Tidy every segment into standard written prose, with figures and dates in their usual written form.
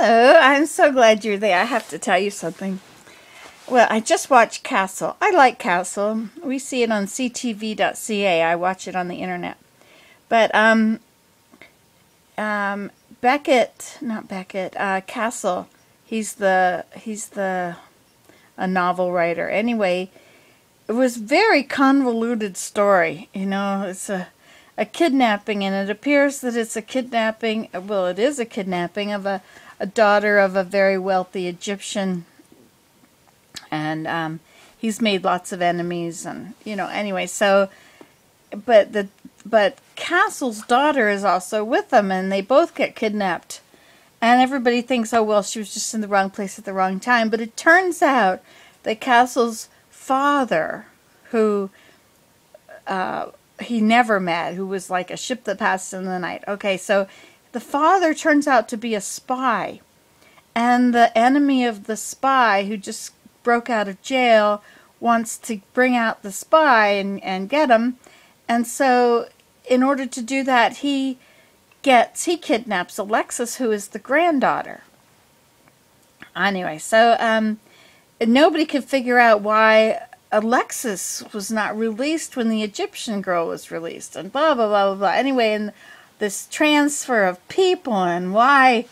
Hello, I'm so glad you're there. I have to tell you something. Well, I just watched Castle. I like Castle. We see it on ctv.ca. I watch it on the internet. But Castle. He's a novel writer. Anyway, it was very convoluted story. You know, it's a kidnapping, and it appears that it's a kidnapping. Well, it is a kidnapping of a daughter of a very wealthy Egyptian, and he's made lots of enemies, and anyway. So, but Castle's daughter is also with them, and they both get kidnapped, and everybody thinks, oh well, she was just in the wrong place at the wrong time. But it turns out that Castle's father, who he never met, who was like a ship that passed in the night. Okay, so the father turns out to be a spy, and the enemy of the spy, who just broke out of jail, wants to bring out the spy and get him. And so in order to do that, he kidnaps Alexis, who is the granddaughter. Anyway, so nobody could figure out why Alexis was not released when the Egyptian girl was released, and blah, blah, blah, blah, blah. Anyway, and this transfer of people, and why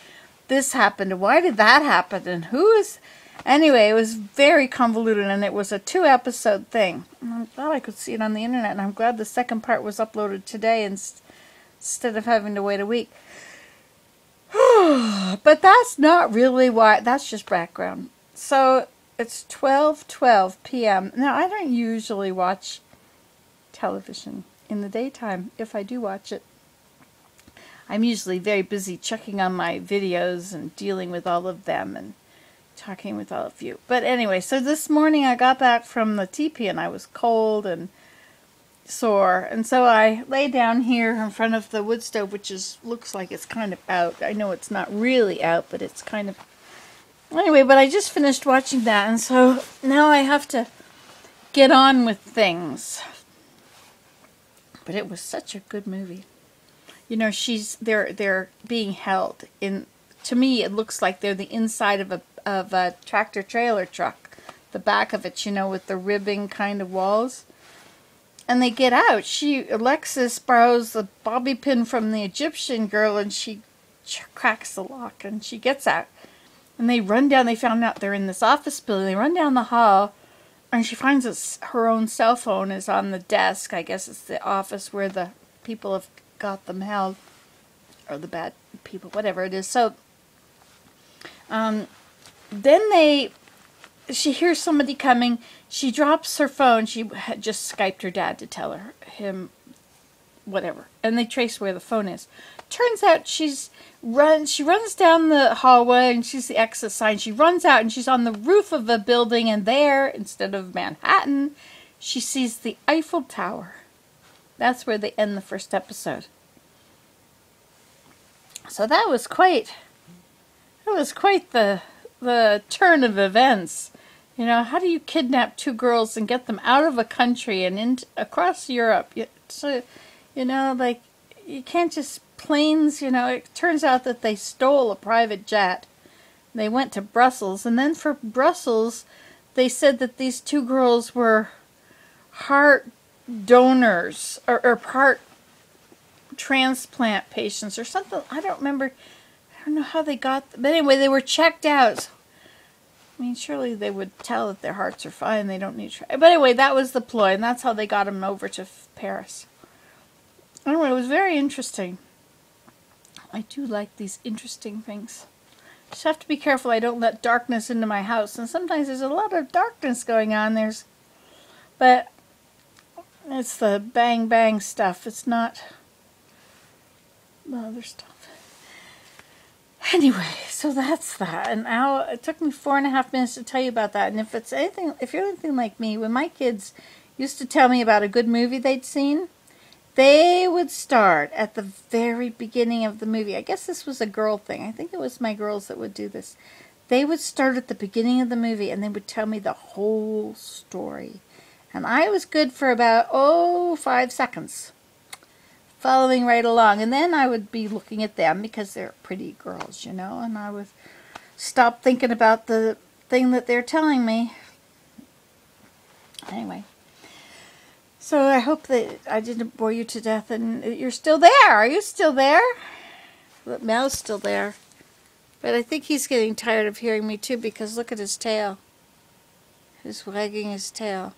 this happened, and why did that happen, and who is... Anyway, it was very convoluted, and it was a 2-episode thing. And I'm glad I could see it on the internet, and I'm glad the second part was uploaded today instead of having to wait a week. But that's not really why. That's just background. So it's 12:12 p.m. Now, I don't usually watch television in the daytime. If I do watch it, I'm usually very busy checking on my videos and dealing with all of them and talking with all of you. But anyway, so this morning I got back from the teepee and I was cold and sore, and so I lay down here in front of the wood stove, which looks like it's kind of out. I know it's not really out, but it's kind of... Anyway, but I just finished watching that, and so now I have to get on with things. But it was such a good movie. You know, they're being held in... To me, it looks like they're the inside of a tractor trailer truck, the back of it, with the ribbing kind of walls. And they get out. Alexis borrows the bobby pin from the Egyptian girl, and she cracks the lock, and she gets out. And they run down. They found out they're in this office building. They run down the hall, and she finds her own cell phone is on the desk. I guess it's the office where the people have got them held, or the bad people, whatever it is. So then she hears somebody coming. She drops her phone. She had just Skyped her dad to tell him whatever. And they trace where the phone is. Turns out she runs down the hallway and she's the exit sign. She runs out and she's on the roof of a building, and there, instead of Manhattan, she sees the Eiffel Tower. That's where they end the first episode. So that was quite the turn of events. How do you kidnap 2 girls and get them out of a country and across Europe? So, like, you can't just planes, it turns out that they stole a private jet. They went to Brussels, and then for Brussels, they said that these 2 girls were heart donors, or heart transplant patients, or something. I don't remember. I don't know how they got them. But anyway, they were checked out. I mean, surely they would tell that their hearts are fine. They don't need... But anyway, that was the ploy, and that's how they got them over to Paris. Anyway, it was very interesting. I do like these interesting things. Just have to be careful I don't let darkness into my house. And sometimes there's a lot of darkness going on. But it's the bang bang stuff. It's not the other stuff. Anyway, so that's that. And now it took me 4.5 minutes to tell you about that. And if you're anything like me, when my kids used to tell me about a good movie they'd seen, they would start at the very beginning of the movie. I guess this was a girl thing. I think it was my girls that would do this. They would start at the beginning of the movie, and they would tell me the whole story. And I was good for about, 5 seconds. following right along. And then I would be looking at them because they're pretty girls, you know, and I would stop thinking about the thing that they're telling me. Anyway, so I hope that I didn't bore you to death and you're still there. Are you still there? Mel's still there. But I think he's getting tired of hearing me too, because look at his tail. He's wagging his tail.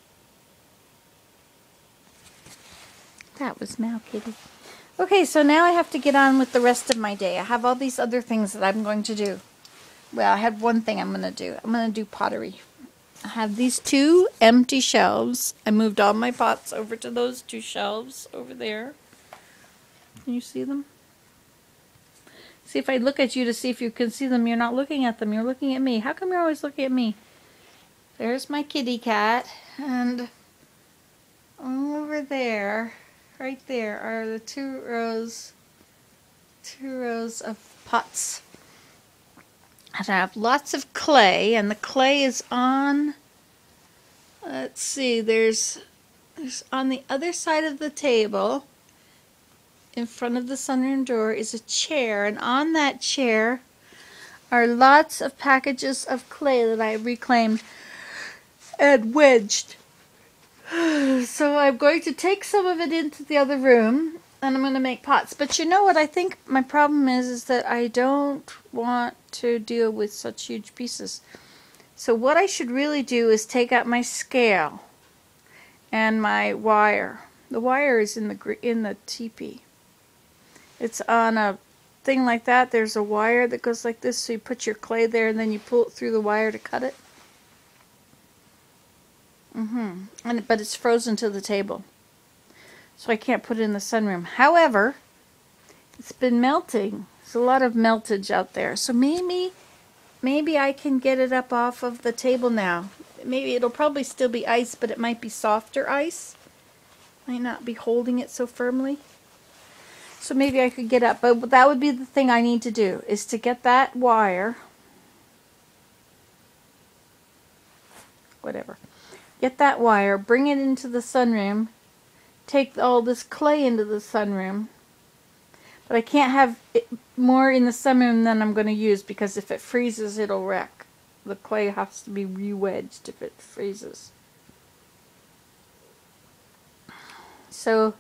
That was Mal, kitty. Okay, so now I have to get on with the rest of my day. I have all these other things that I'm going to do. Well, I have one thing I'm going to do. I'm going to do pottery. I have these 2 empty shelves. I moved all my pots over to those 2 shelves over there. Can you see them? See, if I look at you to see if you can see them, you're not looking at them. You're looking at me. How come you're always looking at me? There's my kitty cat. And over there, right there, are the 2 rows of pots. And I have lots of clay, and the clay is on, let's see, there's on the other side of the table, in front of the sunroom door, is a chair, and on that chair are lots of packages of clay that I reclaimed and wedged. So I'm going to take some of it into the other room, and I'm going to make pots. But you know what I think my problem is that I don't want to deal with such huge pieces. So what I should really do is take out my scale and my wire. The wire is in the teepee. It's on a thing like that. There's a wire that goes like this, so you put your clay there and then you pull it through the wire to cut it. But it's frozen to the table, so I can't put it in the sunroom. However, it's been melting. There's a lot of meltage out there, so maybe I can get it up off of the table now. Maybe it'll probably still be ice, but it might be softer ice. Might not be holding it so firmly. So maybe I could get up, but that would be the thing I need to do, is to get that wire, whatever, get that wire, bring it into the sunroom, take all this clay into the sunroom, but I can't have more in the sunroom than I'm going to use, because if it freezes, it'll wreck. The clay has to be re-wedged if it freezes. So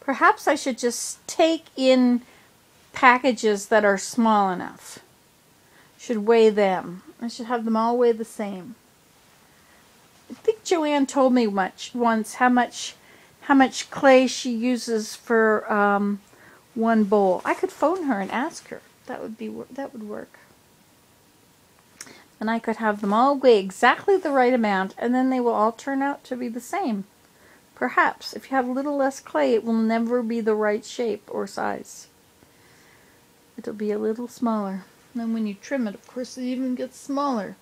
perhaps I should just take in packages that are small enough. Should weigh them. I should have them all weigh the same. I think Joanne told me once how much clay she uses for one bowl. I could phone her and ask her. That would work. And I could have them all weigh exactly the right amount, and then they will all turn out to be the same. Perhaps, if you have a little less clay, it will never be the right shape or size. It'll be a little smaller. And then when you trim it, of course, it even gets smaller.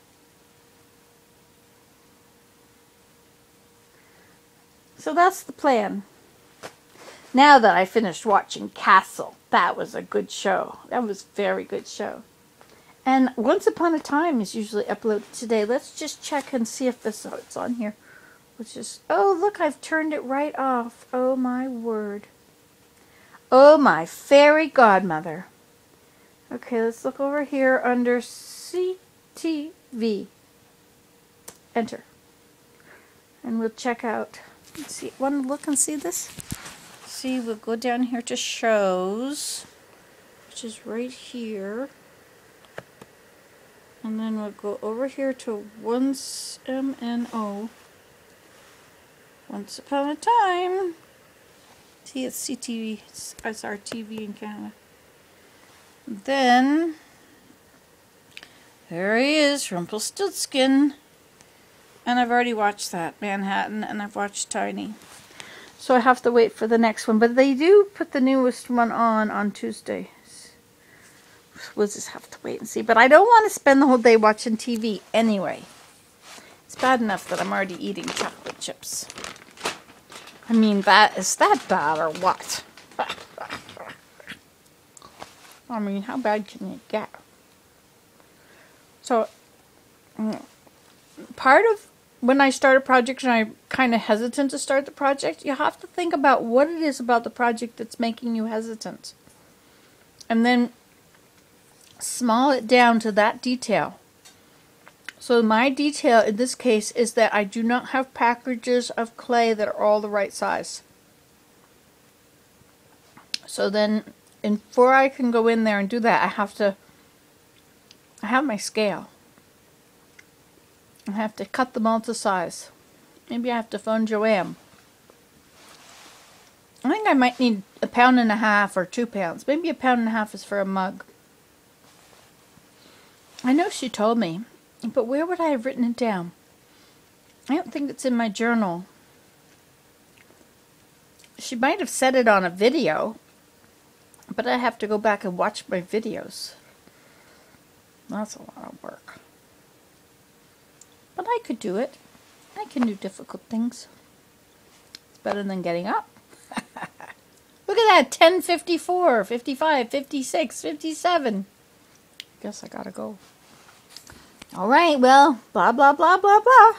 So that's the plan. Now that I finished watching Castle, that was a good show. That was a very good show. And Once Upon a Time is usually uploaded today. Let's just check and see if it's on here. Oh, look, I've turned it right off. Oh, my word. Oh, my fairy godmother. Okay, let's look over here under CTV. Enter. And we'll check out. Let's see. Want to look and see this? See, we'll go down here to shows, which is right here. And then we'll go over here to Once MNO. Once Upon a Time. See, it's CTV. It's our TV in Canada. Then, there he is, Rumpelstiltskin. And I've already watched that, Manhattan, and I've watched Tiny. So I have to wait for the next one. But they do put the newest one on Tuesday. We'll just have to wait and see. But I don't want to spend the whole day watching TV anyway. It's bad enough that I'm already eating chocolate chips. I mean, is that bad or what? I mean, how bad can it get? So, part of when I start a project and I'm kind of hesitant to start the project, you have to think about what it is about the project that's making you hesitant. And then small it down to that detail. So my detail in this case is that I do not have packages of clay that are all the right size. So then, before I can go in there and do that, I have my scale. I have to cut them all to size. Maybe I have to phone Joanne. I think I might need 1.5 pounds or 2 pounds. Maybe 1.5 pounds is for a mug. I know she told me, but where would I have written it down? I don't think it's in my journal. She might have said it on a video, but I have to go back and watch my videos. That's a lot of work. But I could do it. I can do difficult things. It's better than getting up. Look at that, 10:54, 55, 56, 57. Guess I gotta go. All right, well, blah, blah, blah, blah, blah.